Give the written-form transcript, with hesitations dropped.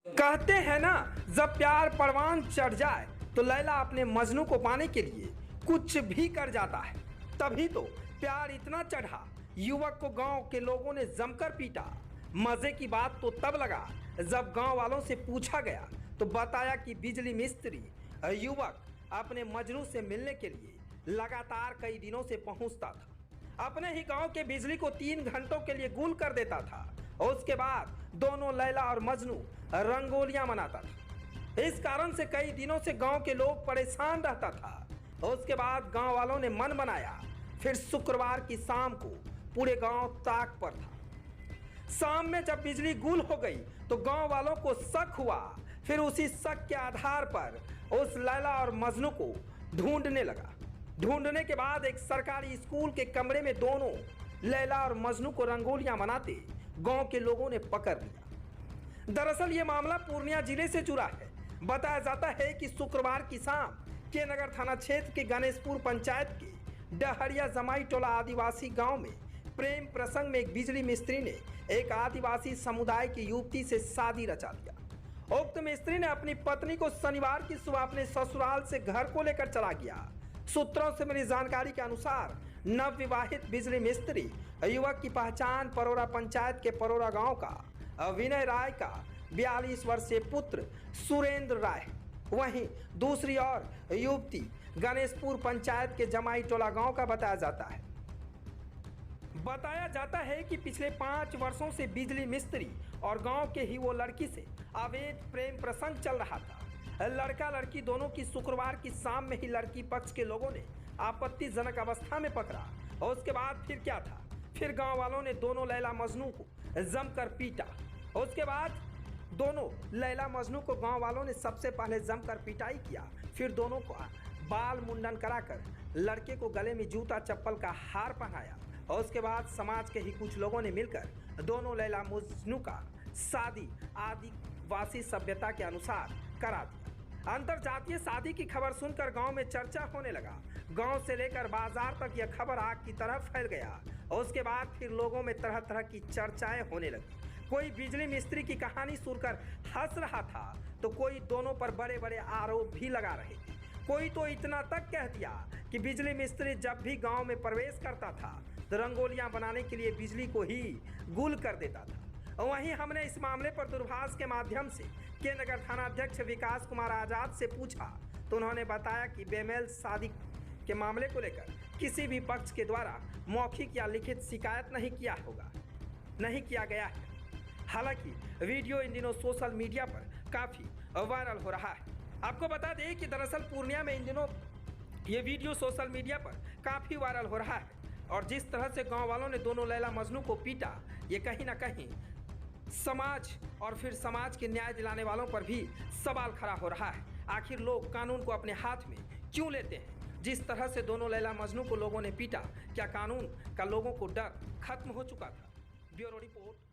कहते हैं ना, जब प्यार परवान चढ़ जाए तो लैला अपने मजनू को पाने के लिए कुछ भी कर जाता है। तभी तो प्यार इतना चढ़ा, युवक को गांव के लोगों ने जमकर पीटा। मजे की बात तो तब लगा जब गांव वालों से पूछा गया तो बताया कि बिजली मिस्त्री युवक अपने मजनू से मिलने के लिए लगातार कई दिनों से पहुंचता था। अपने ही गांव के बिजली को 3 घंटों के लिए गुल कर देता था। उसके बाद दोनों लैला और मजनू रंगोलियां मनाता था। इस कारण से कई दिनों से गांव के लोग परेशान रहता था। उसके बाद गांव वालों ने मन बनाया। फिर शुक्रवार की शाम को पूरे गांव ताक पर था। शाम में जब बिजली गुल हो गई तो गांव वालों को शक हुआ। फिर उसी शक के आधार पर उस लैला और मजनू को ढूंढने लगा। ढूंढने के बाद एक सरकारी स्कूल के कमरे में दोनों लैला और मजनू को रंगोलियां मनाते गांव के लोगों ने पकड़ लिया। दरअसल ये मामला पूर्णिया जिले से जुड़ा है। बताया जाता है कि शुक्रवार की शाम के नगर थाना क्षेत्र के गणेशपुर पंचायत के डहरिया जमाई टोला आदिवासी गांव में प्रेम प्रसंग में एक बिजली मिस्त्री ने एक आदिवासी समुदाय की युवती से शादी रचा दिया। उक्त मिस्त्री ने अपनी पत्नी को शनिवार की सुबह अपने ससुराल से घर को लेकर चला गया। सूत्रों से मिली जानकारी के अनुसार नवविवाहित बिजली मिस्त्री युवक की पहचान परोरा पंचायत के परोरा गांव का विनय राय का 42 वर्षीय पुत्र सुरेंद्र राय, वहीं दूसरी ओर युवती गणेशपुर पंचायत के जमाई टोला गांव का बताया जाता है कि पिछले 5 वर्षों से बिजली मिस्त्री और गांव के ही वो लड़की से अवैध प्रेम प्रसंग चल रहा था। लड़का लड़की दोनों की शुक्रवार की शाम में ही लड़की पक्ष के लोगों ने आपत्तिजनक अवस्था में पकड़ा। और उसके बाद फिर क्या था, फिर गांव वालों ने दोनों लैला मजनू को जमकर पीटा। उसके बाद दोनों लैला मजनू को गांव वालों ने सबसे पहले जमकर पिटाई किया। फिर दोनों को बाल मुंडन कराकर लड़के को गले में जूता चप्पल का हार पहनाया। और उसके बाद समाज के ही कुछ लोगों ने मिलकर दोनों लैला मजनू का शादी आदिवासी सभ्यता के अनुसार करा दिया। अंतरजातीय शादी की खबर सुनकर गांव में चर्चा होने लगा। गांव से लेकर बाजार तक यह खबर आग की तरह फैल गया। और उसके बाद फिर लोगों में तरह तरह की चर्चाएं होने लगी। कोई बिजली मिस्त्री की कहानी सुनकर हंस रहा था तो कोई दोनों पर बड़े बड़े आरोप भी लगा रहे थे। कोई तो इतना तक कह दिया कि बिजली मिस्त्री जब भी गांव में प्रवेश करता था तो रंगोलियां बनाने के लिए बिजली को ही गुल कर देता था। वहीं हमने इस मामले पर दूरभाष के माध्यम से के नगर थाना अध्यक्ष विकास कुमार आजाद से पूछा तो उन्होंने बताया कि बेमेल शादी के मामले को लेकर किसी भी पक्ष के द्वारा मौखिक या लिखित शिकायत नहीं किया गया है। हालांकि वीडियो इन दिनों सोशल मीडिया पर काफी वायरल हो रहा है। आपको बता दें कि दरअसल पूर्णिया में इन दिनों ये वीडियो सोशल मीडिया पर काफी वायरल हो रहा है। और जिस तरह से गांव वालों ने दोनों लैला मजनू को पीटा, ये कहीं ना कहीं समाज और फिर समाज के न्याय दिलाने वालों पर भी सवाल खड़ा हो रहा है। आखिर लोग कानून को अपने हाथ में क्यों लेते हैं? जिस तरह से दोनों लैला मजनू को लोगों ने पीटा, क्या कानून का लोगों को डर खत्म हो चुका था? Bureau report.